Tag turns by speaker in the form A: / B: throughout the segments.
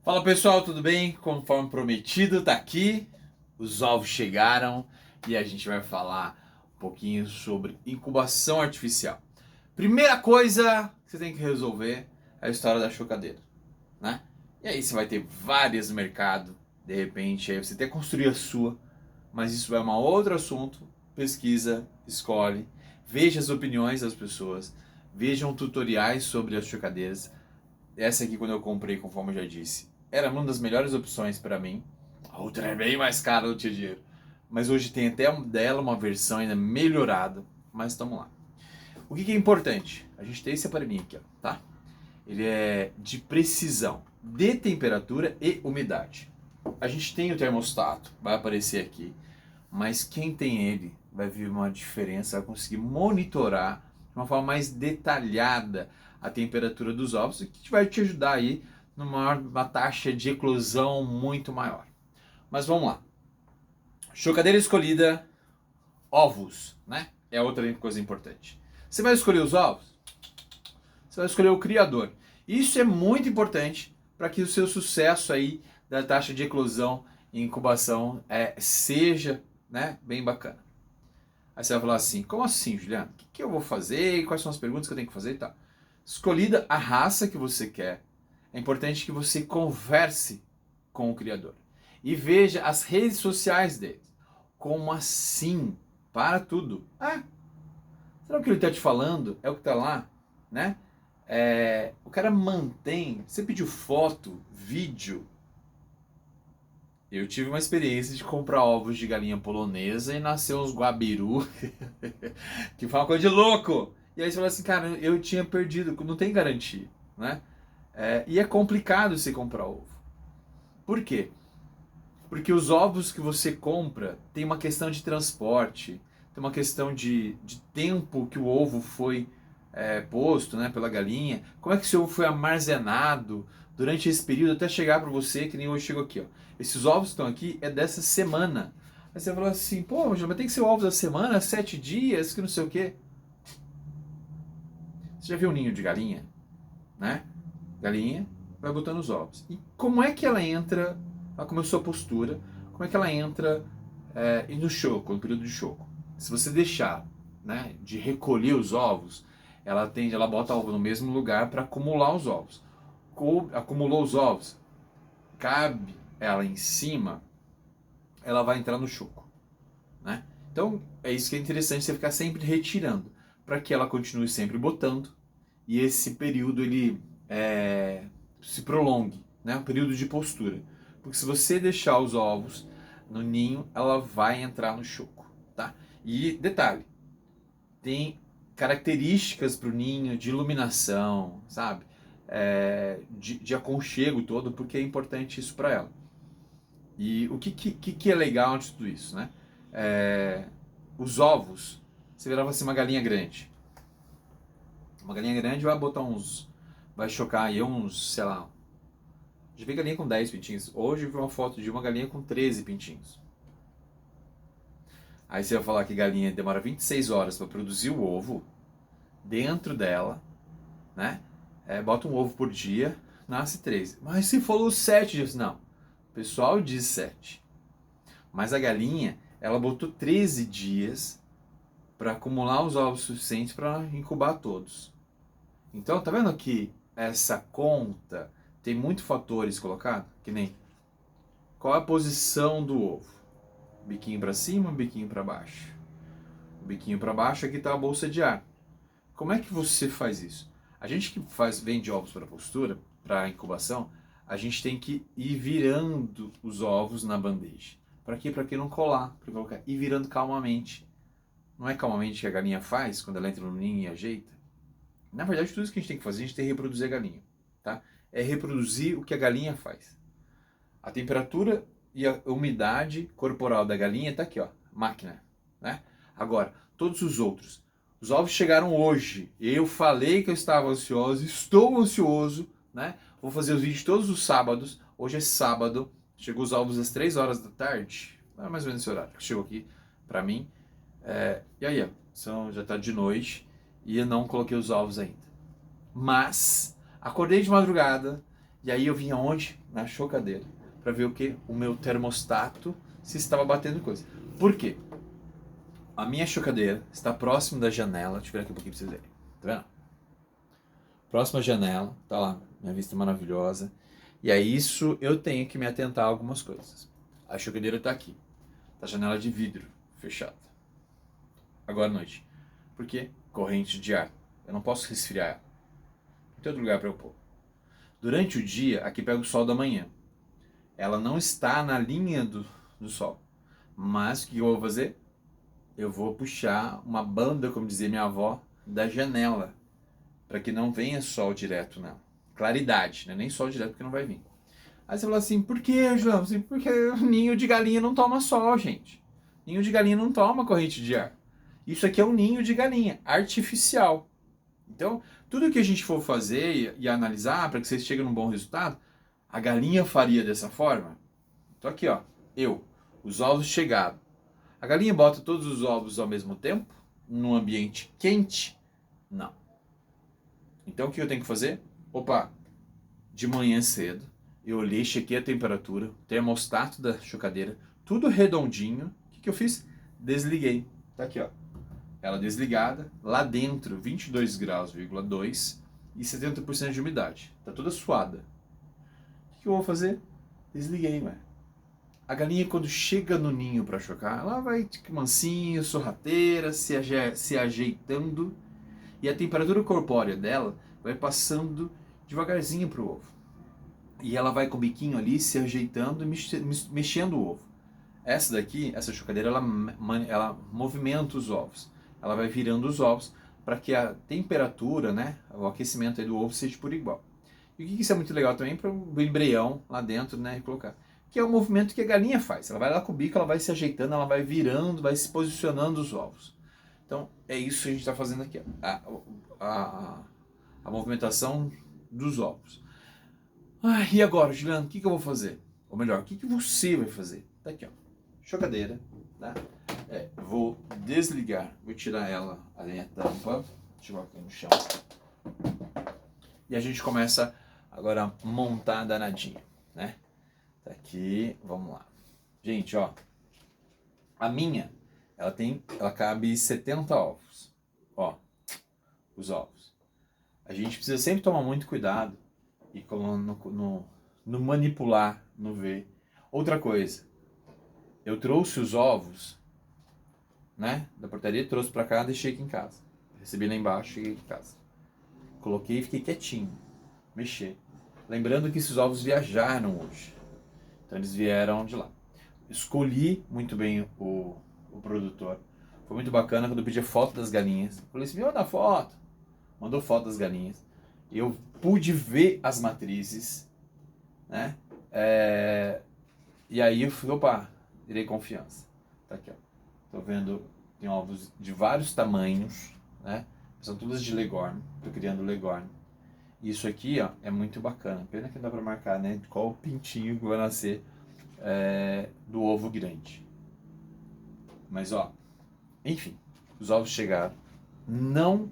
A: Fala pessoal, tudo bem? Conforme prometido, tá aqui. Os ovos chegaram e a gente vai falar um pouquinho sobre incubação artificial. Primeira coisa que você tem que resolver é a história da chocadeira, né? E aí você vai ter vários no mercado, de repente, aí você tem que construir a sua, mas isso é um outro assunto. Pesquisa, escolhe, veja as opiniões das pessoas, vejam tutoriais sobre as chocadeiras. Essa aqui, quando eu comprei, conforme eu já disse, era uma das melhores opções para mim. A outra é bem mais cara, não tinha dinheiro. Mas hoje tem até dela uma versão ainda melhorada. Mas estamos lá. O que é importante? A gente tem esse aparelhinho aqui, ó, tá? Ele é de precisão de temperatura e umidade. A gente tem o termostato, vai aparecer aqui. Mas quem tem ele vai ver uma diferença, vai conseguir monitorar de uma forma mais detalhada a temperatura dos ovos, o que vai te ajudar aí numa taxa de eclosão muito maior. Mas vamos lá. Chocadeira escolhida, ovos, né? É outra coisa importante. Você vai escolher os ovos? Você vai escolher o criador. Isso é muito importante para que o seu sucesso aí da taxa de eclosão e incubação seja, né, bem bacana. Aí você vai falar assim, como assim, Juliano? O que eu vou fazer? Quais são as perguntas que eu tenho que fazer e tal? Escolhida a raça que você quer, é importante que você converse com o criador. E veja as redes sociais dele. Como assim? Para tudo. Ah, será que o que ele está te falando é o que está lá? Né? O cara mantém. Você pediu foto, vídeo. Eu tive uma experiência de comprar ovos de galinha polonesa e nasceu uns guabiru, que foi uma coisa de louco. E aí você fala assim, cara, eu tinha perdido, não tem garantia, né? E é complicado você comprar ovo. Por quê? Porque os ovos que você compra tem uma questão de transporte, tem uma questão de tempo que o ovo foi posto, né, pela galinha. Como é que esse ovo foi armazenado durante esse período até chegar para você, que nem hoje chegou aqui, ó. Esses ovos que estão aqui é dessa semana. Aí você fala assim, pô, mas tem que ser ovos da semana, 7 dias, que não sei o quê. Você já viu um ninho de galinha, né? Galinha vai botando os ovos. E como é que ela entra, ela começou a postura, como é que ela entra no choco, no período de choco? Se você deixar, né, de recolher os ovos, ela bota o ovo no mesmo lugar para acumular os ovos. Acumulou os ovos, cabe ela em cima, ela vai entrar no choco, né? Então é isso que é interessante, você ficar sempre retirando, para que ela continue sempre botando e esse período ele se prolongue, né? O período de postura. Porque se você deixar os ovos no ninho, ela vai entrar no choco, tá? E detalhe, tem características para o ninho de iluminação, sabe? De aconchego todo, porque é importante isso para ela. E o que é legal de tudo isso, né? Os ovos, você virava assim uma galinha grande. Uma galinha grande vai botar uns. Vai chocar aí uns, sei lá. Já vi galinha com 10 pintinhos. Hoje eu vi uma foto de uma galinha com 13 pintinhos. Aí você vai falar que galinha demora 26 horas para produzir o ovo dentro dela, né? Bota um ovo por dia, nasce 13. Mas se falou 7 dias. Não. O pessoal diz 7. Mas a galinha, ela botou 13 dias para acumular os ovos suficientes para incubar todos. Então, tá vendo que essa conta tem muitos fatores colocados? Que nem qual é a posição do ovo? Biquinho para cima, biquinho para baixo. O biquinho para baixo aqui está a bolsa de ar. Como é que você faz isso? A gente que vende ovos para postura, para incubação, a gente tem que ir virando os ovos na bandeja. Para quê? Para que não colar, para colocar. Ir virando calmamente. Não é calmamente que a galinha faz quando ela entra no ninho e ajeita? Na verdade, tudo isso que a gente tem que fazer, a gente tem que reproduzir a galinha. Tá? É reproduzir o que a galinha faz. A temperatura e a umidade corporal da galinha está aqui, ó, máquina. Né? Agora, todos os outros. Os ovos chegaram hoje. Eu falei que eu estava ansioso, estou ansioso. Né? Vou fazer os vídeos todos os sábados. Hoje é sábado. Chegou os ovos às 3 horas da tarde. Era mais ou menos esse horário que chegou aqui para mim. E aí, ó, já está de noite e eu não coloquei os ovos ainda. Mas acordei de madrugada E aí eu vim aonde? Na chocadeira, para ver o que? O meu termostato se estava batendo coisa. Por quê? A minha chocadeira está próximo da janela. Deixa eu ver aqui um pouquinho pra vocês verem. Tá vendo? Próxima janela, tá lá, minha vista maravilhosa. E aí isso eu tenho que me atentar a algumas coisas. A chocadeira tá aqui. Tá a janela de vidro fechada. Agora à noite. Por quê? Corrente de ar. Eu não posso resfriar ela. Não tem outro lugar para eu pôr. Durante o dia, aqui pega o sol da manhã. Ela não está na linha do sol. Mas o que eu vou fazer? Eu vou puxar uma banda, como dizia minha avó, da janela, para que não venha sol direto nela. Claridade, né? Nem sol direto porque não vai vir. Aí você fala assim, por que, João? Assim, porque ninho de galinha não toma sol, gente. Ninho de galinha não toma corrente de ar. Isso aqui é um ninho de galinha, artificial. Então, tudo que a gente for fazer e analisar para que vocês cheguem num bom resultado, a galinha faria dessa forma? Então aqui, ó, os ovos chegaram. A galinha bota todos os ovos ao mesmo tempo, num ambiente quente? Não. Então o que eu tenho que fazer? Opa, de manhã cedo, eu olhei, chequei a temperatura, o termostato da chocadeira, tudo redondinho. O que eu fiz? Desliguei. Tá aqui, ó. Ela desligada, lá dentro 22 graus,2 e 70% de umidade. Tá toda suada. O que eu vou fazer? Desliguei, ué. A galinha, quando chega no ninho para chocar, ela vai mansinho, sorrateira, se ajeitando, e a temperatura corpórea dela vai passando devagarzinho pro ovo. E ela vai com o biquinho ali se ajeitando e mexendo o ovo. Essa daqui, essa chocadeira, ela movimenta os ovos. Ela vai virando os ovos para que a temperatura, né, o aquecimento aí do ovo seja por igual. E o que isso é muito legal também para o embrião lá dentro, né, colocar. Que é o movimento que a galinha faz. Ela vai lá com o bico, ela vai se ajeitando, ela vai virando, vai se posicionando os ovos. Então, é isso que a gente está fazendo aqui. A movimentação dos ovos. E agora, Juliano, o que eu vou fazer? Ou melhor, o que você vai fazer? Tá aqui, ó. Chocadeira, tá? Vou desligar, vou tirar ela, a minha tampa, deixa eu colocar no chão. E a gente começa agora a montar a danadinha, né? Tá aqui, vamos lá. Gente, ó, a minha, ela cabe 70 ovos. Ó, os ovos. A gente precisa sempre tomar muito cuidado e no manipular, no ver. Outra coisa, eu trouxe os ovos, né, da portaria, trouxe pra cá, deixei aqui em casa. Recebi lá embaixo, cheguei aqui em casa. Coloquei e fiquei quietinho, mexer. Lembrando que esses ovos viajaram hoje. Então eles vieram de lá. Escolhi muito bem o produtor. Foi muito bacana quando eu pedi a foto das galinhas. Eu falei assim, me manda foto. Mandou foto das galinhas. Eu pude ver as matrizes, né? E aí eu falei, opa, direi confiança. Tá aqui, ó. Tô vendo, tem ovos de vários tamanhos, né? São todas de Leghorn. Tô criando Leghorn. Isso aqui, ó, é muito bacana. Pena que não dá pra marcar, né? Qual o pintinho que vai nascer do ovo grande. Mas, ó, enfim, os ovos chegaram. Não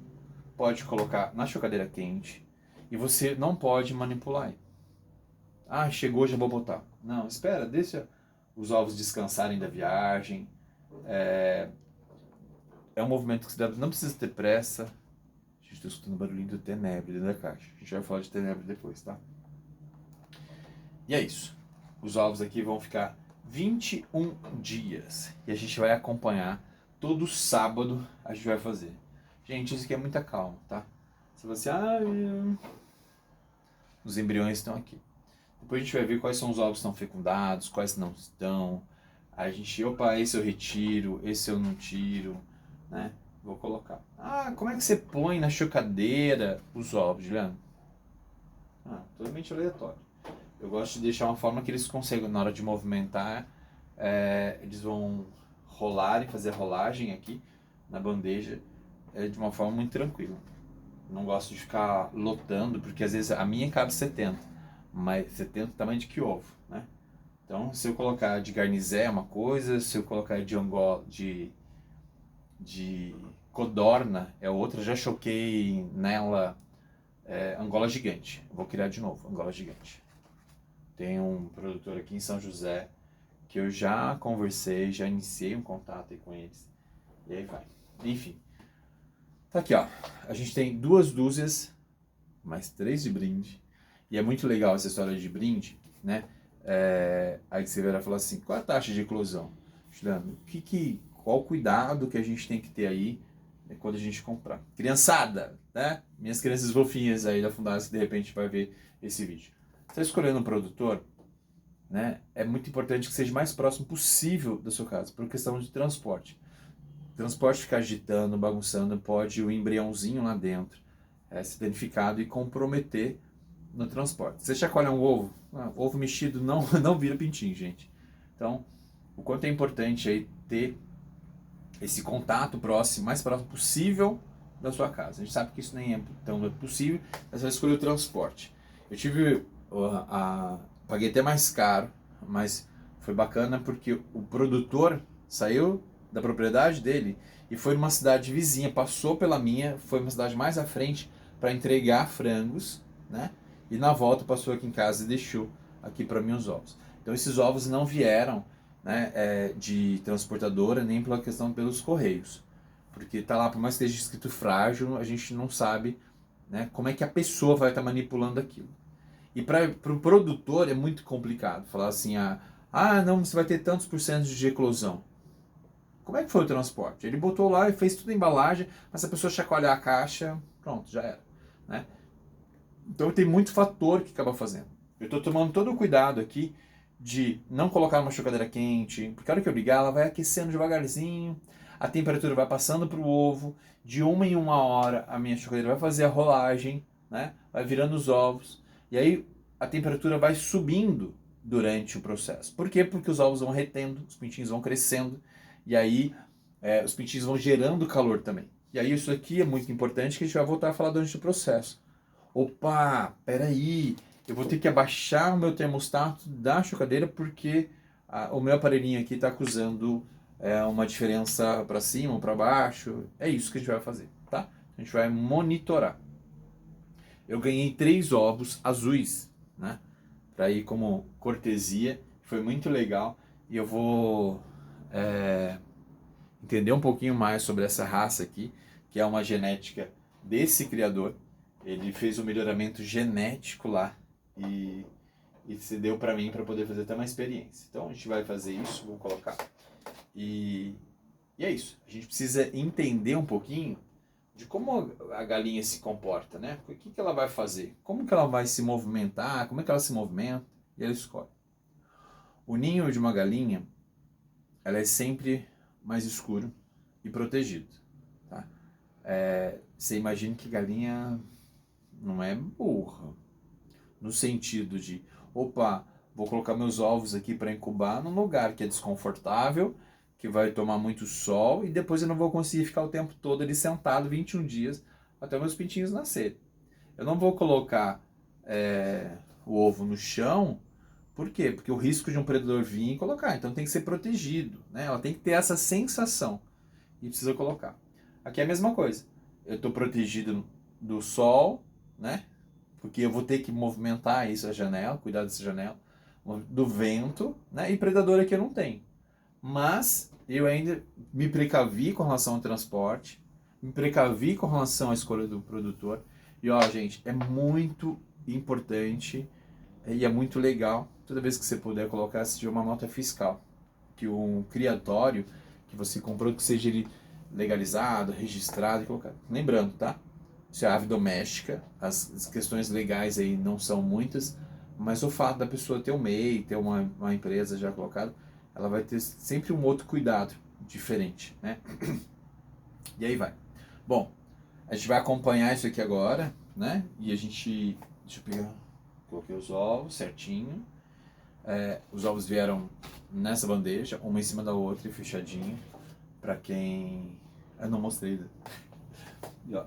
A: pode colocar na chocadeira quente e você não pode manipular. Chegou, já vou botar. Não, espera, deixa os ovos descansarem da viagem. É um movimento que você não precisa ter pressa. A gente está escutando o barulhinho do tenebre dentro da caixa. A gente vai falar de tenebre depois, tá? E é isso. Os ovos aqui vão ficar 21 dias. E a gente vai acompanhar todo sábado. A gente vai fazer. Gente, isso aqui é muita calma, tá? Se você... os embriões estão aqui. Depois a gente vai ver quais são os ovos que estão fecundados, quais não estão. Aí a gente, esse eu retiro, esse eu não tiro, né? Vou colocar. Como é que você põe na chocadeira os ovos, Juliano? Totalmente aleatório. Eu gosto de deixar uma forma que eles conseguem, na hora de movimentar, eles vão rolar e fazer a rolagem aqui na bandeja de uma forma muito tranquila. Não gosto de ficar lotando, porque às vezes a minha cabe 70, mas 70 tamanho de que ovo, né? Então, se eu colocar de garnizé é uma coisa, se eu colocar de angola, de codorna é outra. Já choquei nela Angola Gigante. Vou criar de novo, Angola Gigante. Tem um produtor aqui em São José que eu já conversei, já iniciei um contato aí com eles. E aí vai. Enfim. Tá aqui, ó. A gente tem 2 dúzias, mais 3 de brinde. E é muito legal essa história de brinde, né? Aí você vai falar assim, qual a taxa de eclosão? Juliano, qual o cuidado que a gente tem que ter aí, né, quando a gente comprar? Criançada, né? Minhas crianças fofinhas aí da Fundação que de repente vai ver esse vídeo. Você está escolhendo um produtor, né? É muito importante que seja o mais próximo possível da sua casa, por questão de transporte. Transporte ficar agitando, bagunçando, pode o embriãozinho lá dentro ser danificado e comprometer no transporte. Você chacoalha um ovo, ovo mexido não, não vira pintinho, gente. Então, o quanto é importante aí ter esse contato próximo, mais próximo possível da sua casa. A gente sabe que isso nem é tão possível, mas vai escolher o transporte. Eu tive paguei até mais caro, mas foi bacana porque o produtor saiu da propriedade dele e foi numa cidade vizinha, passou pela minha, foi uma cidade mais à frente para entregar frangos, né? E na volta passou aqui em casa e deixou aqui para mim os ovos. Então esses ovos não vieram, né, de transportadora nem pela questão pelos correios, porque tá lá, por mais que esteja escrito frágil, a gente não sabe, né, como é que a pessoa vai estar manipulando aquilo. E para o produtor é muito complicado falar assim, não, você vai ter tantos por cento de eclosão. Como é que foi o transporte? Ele botou lá e fez tudo em embalagem, mas se a pessoa chacoalhar a caixa, pronto, já era, né? Então tem muito fator que acaba fazendo. Eu estou tomando todo o cuidado aqui de não colocar numa chocadeira quente, porque a hora que eu ligar ela vai aquecendo devagarzinho, a temperatura vai passando para o ovo, de 1 em 1 hora a minha chocadeira vai fazer a rolagem, né? Vai virando os ovos, e aí a temperatura vai subindo durante o processo. Por quê? Porque os ovos vão retendo, os pintinhos vão crescendo, e aí os pintinhos vão gerando calor também. E aí isso aqui é muito importante, que a gente vai voltar a falar durante o processo. Opa, peraí, eu vou ter que abaixar o meu termostato da chocadeira porque o meu aparelhinho aqui está acusando uma diferença para cima ou para baixo. É isso que a gente vai fazer, tá? A gente vai monitorar. Eu ganhei 3 ovos azuis, né? Para ir como cortesia, foi muito legal e eu vou entender um pouquinho mais sobre essa raça aqui, que é uma genética desse criador. Ele fez um melhoramento genético lá e se deu para mim para poder fazer até uma experiência. Então a gente vai fazer isso, vou colocar. E é isso. A gente precisa entender um pouquinho de como a galinha se comporta, né? O que ela vai fazer? Como que ela vai se movimentar? Como é que ela se movimenta? E ela escolhe. O ninho de uma galinha, ela é sempre mais escuro e protegido, tá? Você imagina que galinha não é burra, no sentido de, opa, vou colocar meus ovos aqui para incubar num lugar que é desconfortável, que vai tomar muito sol e depois eu não vou conseguir ficar o tempo todo ali sentado 21 dias até meus pintinhos nascerem. Eu não vou colocar o ovo no chão, por quê? Porque o risco de um predador vir e colocar, então tem que ser protegido, né? Ela tem que ter essa sensação e precisa colocar. Aqui é a mesma coisa, eu estou protegido do sol, né? Porque eu vou ter que movimentar isso, a janela, cuidar dessa janela, do vento, né? E predador aqui eu não tenho. Mas eu ainda me precavi com relação ao transporte, me precavi com relação à escolha do produtor. E ó, gente, é muito importante e é muito legal, toda vez que você puder colocar de uma nota fiscal, que um criatório que você comprou, que seja ele legalizado, registrado e colocado. Lembrando, tá? Se é ave doméstica, as questões legais aí não são muitas, mas o fato da pessoa ter um MEI, ter uma empresa já colocada, ela vai ter sempre um outro cuidado diferente, né? E aí vai. Bom, a gente vai acompanhar isso aqui agora, né? E a gente, deixa eu pegar, coloquei os ovos certinho. Os ovos vieram nessa bandeja, uma em cima da outra e fechadinho, para quem eu não mostrei, né? E ó,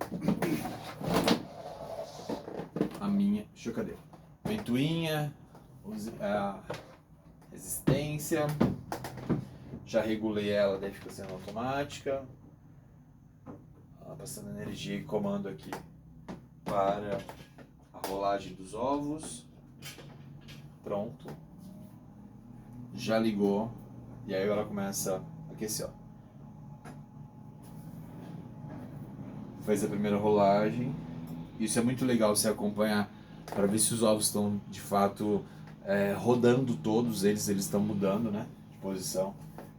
A: a minha chocadeira. Ventoinha, a resistência, já regulei ela, daí fica sendo automática. Ela passando energia e comando aqui para a rolagem dos ovos. Pronto. Já ligou. E aí agora começa a aquecer, ó. Fez a primeira rolagem. Isso é muito legal você acompanhar para ver se os ovos estão de fato rodando todos eles estão mudando, né, de posição.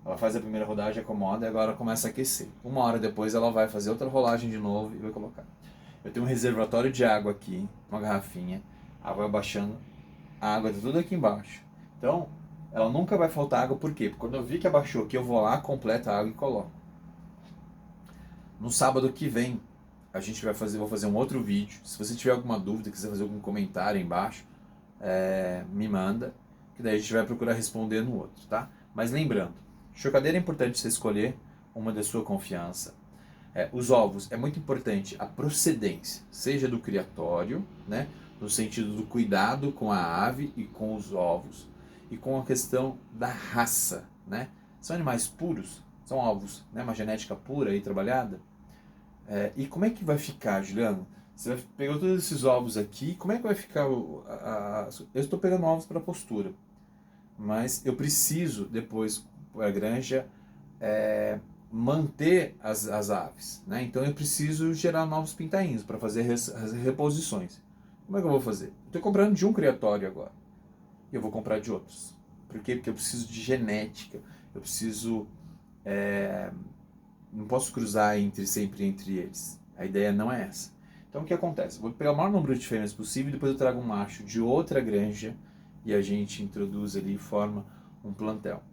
A: Ela faz a primeira rodagem, acomoda e agora começa a aquecer. 1 hora depois ela vai fazer outra rolagem de novo e vai colocar. Eu tenho um reservatório de água aqui, uma garrafinha, a água vai baixando, a água está tudo aqui embaixo. Então, ela nunca vai faltar água, por quê? Porque quando eu vi que abaixou aqui, eu vou lá, completo a água e coloco. No sábado que vem, vou fazer um outro vídeo. Se você tiver alguma dúvida, quiser fazer algum comentário aí embaixo, me manda, que daí a gente vai procurar responder no outro, tá? Mas lembrando, chocadeira é importante você escolher uma da sua confiança. Os ovos, é muito importante a procedência, seja do criatório, né, no sentido do cuidado com a ave e com os ovos, e com a questão da raça, né? São animais puros, são ovos, né, uma genética pura e trabalhada. E como é que vai ficar, Juliano? Você vai pegar todos esses ovos aqui, como é que vai ficar? Eu estou pegando ovos para postura, mas eu preciso depois, para a granja, manter as aves, né? Então eu preciso gerar novos pintainhos para fazer as reposições. Como é que eu vou fazer? Estou comprando de um criatório agora, e eu vou comprar de outros. Por quê? Porque eu preciso de genética, eu preciso... não posso cruzar sempre entre eles. A ideia não é essa. Então o que acontece? Vou pegar o maior número de fêmeas possível e depois eu trago um macho de outra granja e a gente introduz ali e forma um plantel.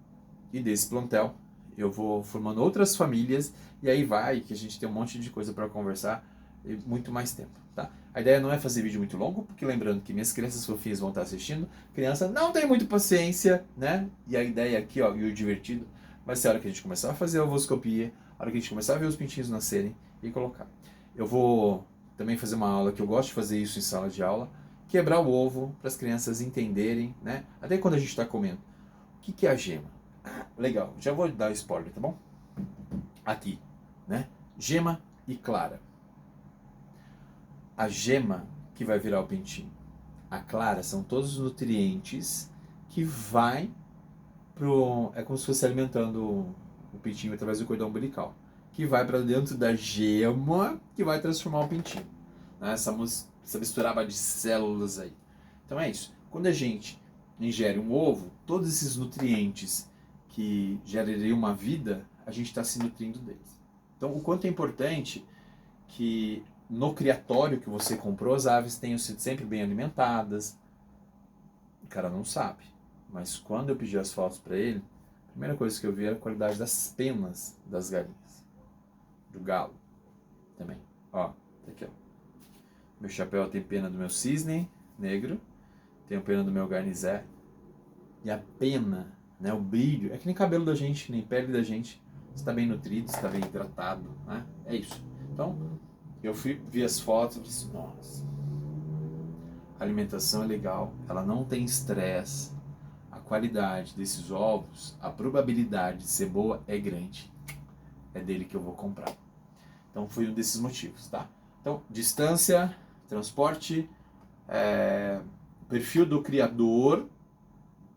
A: E desse plantel eu vou formando outras famílias e aí vai que a gente tem um monte de coisa para conversar e muito mais tempo, tá? A ideia não é fazer vídeo muito longo, porque lembrando que minhas crianças fofinhas vão estar assistindo, criança não tem muito paciência, né? E a ideia aqui, ó, e o divertido, vai ser a hora que a gente começar a fazer a ovoscopia, a hora que a gente começar a ver os pintinhos nascerem e colocar. Eu vou também fazer uma aula, que eu gosto de fazer isso em sala de aula, quebrar o ovo para as crianças entenderem, né? Até quando a gente está comendo. O que é a gema? Legal, já vou dar spoiler, tá bom? Aqui, né? Gema e clara. A gema que vai virar o pintinho. A clara são todos os nutrientes que vai pro... É como se fosse alimentando o pintinho através do cordão umbilical. Que vai para dentro da gema que vai transformar o pintinho. Né? Essa misturaba de células aí. Então é isso. Quando a gente ingere um ovo, todos esses nutrientes que gerariam uma vida, a gente está se nutrindo deles. Então, o quanto é importante que no criatório que você comprou, as aves tenham sido sempre bem alimentadas. O cara não sabe. Mas quando eu pedi as fotos para ele, a primeira coisa que eu vi era a qualidade das penas das galinhas. Do galo também. Ó, tá aqui, ó. Meu chapéu tem pena do meu cisne negro, tem pena do meu garnizé. E a pena, né, o brilho, é que nem cabelo da gente, nem pele da gente. Você está bem nutrido, está bem hidratado, né? É isso. Então, eu vi as fotos e disse, nossa, a alimentação é legal, ela não tem estresse, a qualidade desses ovos, a probabilidade de ser boa é grande. É dele que eu vou comprar. Então foi um desses motivos, tá? Então, distância, transporte, perfil do criador,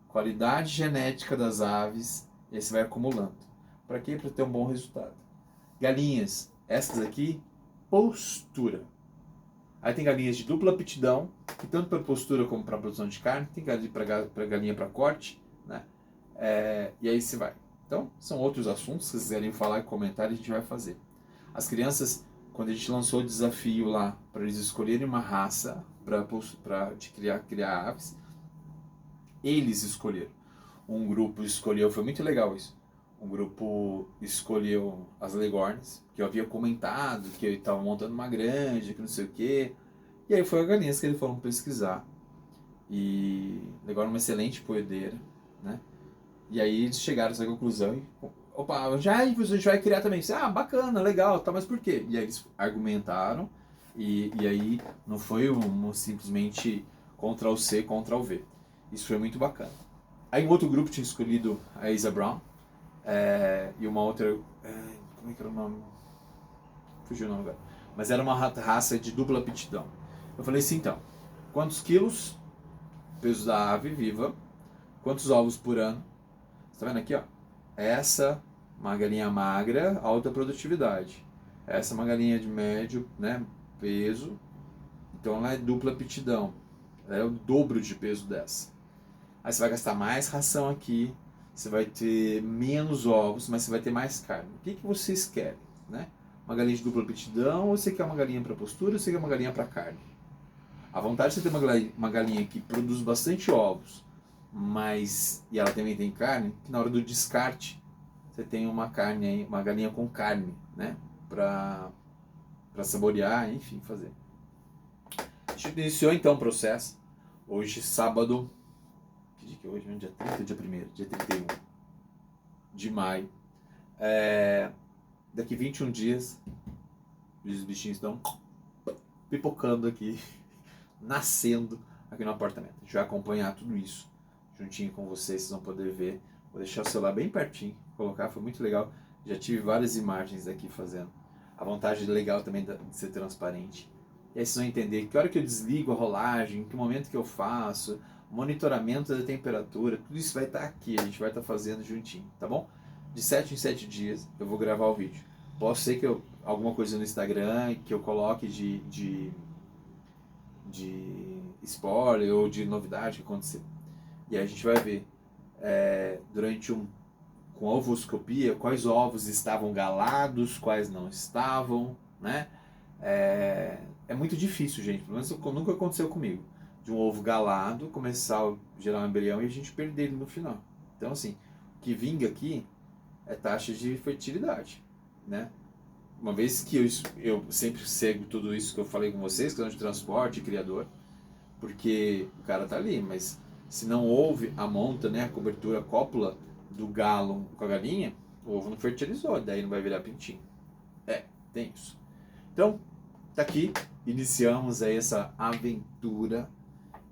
A: qualidade genética das aves, e aí você vai acumulando. Para quê? Para ter um bom resultado. Galinhas, essas aqui, postura. Aí tem galinhas de dupla aptidão, que tanto para postura como para produção de carne, tem galinha para corte, né? E aí se vai. Então, são outros assuntos, se vocês quiserem falar e comentar, a gente vai fazer. As crianças, quando a gente lançou o desafio lá, para eles escolherem uma raça para criar aves, eles escolheram. Um grupo escolheu, foi muito legal isso. Um grupo escolheu as Leghorns, que eu havia comentado, que ele estava montando uma granja, que não sei o quê. E aí foi a galinhas que eles foram pesquisar. E Leghorn é uma excelente poedeira, né? E aí eles chegaram a essa conclusão e... Opa, já a gente vai criar também. Ah, bacana, legal, tá, mas por quê? E aí eles argumentaram, e aí não foi simplesmente Ctrl+C, Ctrl+V. Isso foi muito bacana. Aí um outro grupo tinha escolhido a Isa Brown, e uma outra... como é que era o nome? Fugiu o nome agora. Mas era uma raça de dupla aptidão. Eu falei assim, então, Quantos quilos? Peso da ave viva. Quantos ovos por ano? Você tá vendo aqui, ó? Essa, uma galinha magra, alta produtividade. Essa é uma galinha de médio, né, peso. Então ela é dupla aptidão. Ela é o dobro de peso dessa. Aí você vai gastar mais ração aqui. Você vai ter menos ovos, mas você vai ter mais carne. O que vocês querem, né? Uma galinha de dupla aptidão, ou você quer uma galinha para postura, ou você quer uma galinha para carne? A vontade de você ter uma galinha que produz bastante ovos, mas e ela também tem carne, que na hora do descarte você tem uma carne aí, uma galinha com carne, né? Para saborear, enfim, fazer. A gente iniciou então o processo. Hoje, sábado. Que dia que é hoje? Dia 30, dia 1º, dia 31 de maio. Daqui 21 dias, os bichinhos estão pipocando aqui, nascendo aqui no apartamento. A gente vai acompanhar tudo isso juntinho com vocês, vocês vão poder ver. Vou deixar o celular bem pertinho, colocar, foi muito legal. Já tive várias imagens aqui fazendo. A vontade legal também de ser transparente. E aí vocês vão entender que hora que eu desligo a rolagem, que momento que eu faço, monitoramento da temperatura, tudo isso vai estar aqui, a gente vai estar fazendo juntinho, tá bom? De 7 em 7 dias eu vou gravar o vídeo. Posso ser que alguma coisa no Instagram que eu coloque de spoiler ou de novidade que acontecer. E aí a gente vai ver com a ovoscopia quais ovos estavam galados, quais não estavam, né? É muito difícil, gente, pelo menos nunca aconteceu comigo, de um ovo galado começar a gerar um embrião e a gente perder ele no final. Então assim, o que vinga aqui é taxa de fertilidade, né? Uma vez que eu sempre sigo tudo isso que eu falei com vocês, questão de transporte, criador, porque o cara tá ali, mas se não houve a monta, né, a cobertura, a cópula do galo com a galinha, o ovo não fertilizou, daí não vai virar pintinho. Tem isso. Então, tá aqui, iniciamos aí essa aventura,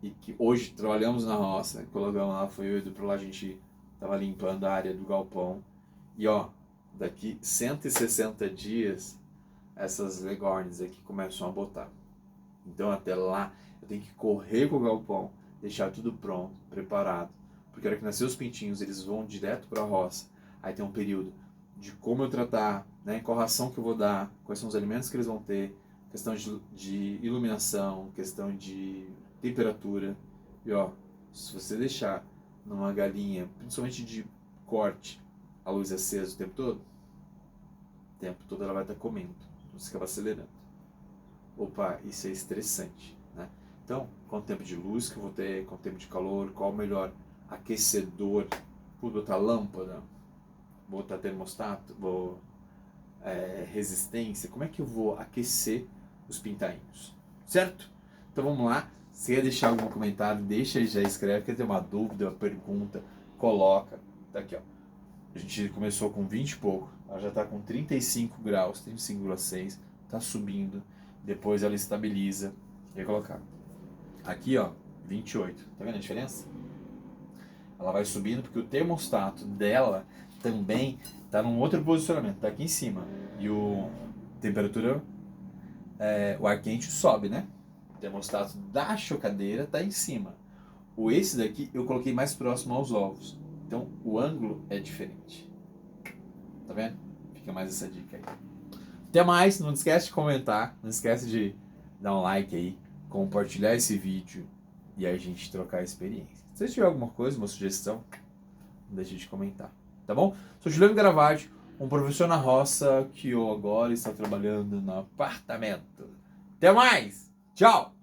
A: e que hoje trabalhamos na roça, colocamos lá, foi eu e o Edu pra lá, a gente tava limpando a área do galpão, e ó, daqui 160 dias, essas legornes aqui começam a botar. Então até lá, eu tenho que correr com o galpão, deixar tudo pronto, preparado, porque a hora que nascer os pintinhos, eles vão direto para a roça. Aí tem um período de como eu tratar, né, qual ração que eu vou dar, quais são os alimentos que eles vão ter, questão de iluminação, questão de temperatura. E ó, se você deixar numa galinha, principalmente de corte, a luz acesa o tempo todo ela vai estar comendo, você acaba acelerando. Opa, isso é estressante, né? Então, quanto tempo de luz que eu vou ter, quanto tempo de calor, qual o melhor aquecedor, vou botar lâmpada, vou botar termostato, vou resistência, como é que eu vou aquecer os pintainhos, certo? Então vamos lá, se quer deixar algum comentário, deixa aí, já escreve, quer ter uma dúvida, uma pergunta, coloca, tá aqui ó, a gente começou com 20 e pouco, ela já está com 35 graus, 35,6, tá subindo, depois ela estabiliza, vou colocar, aqui ó, 28, tá vendo a diferença? Ela vai subindo porque o termostato dela também está num outro posicionamento, está aqui em cima. E o temperatura, o ar quente sobe, né? O termostato da chocadeira está em cima. Esse daqui eu coloquei mais próximo aos ovos. Então o ângulo é diferente. Tá vendo? Fica mais essa dica aí. Até mais, não esquece de comentar, não esquece de dar um like aí, compartilhar esse vídeo e a gente trocar a experiência. Se você tiver alguma coisa, uma sugestão, não deixe de comentar, tá bom? Sou Juliano Garavagio, um professor na roça que agora está trabalhando no apartamento. Até mais! Tchau!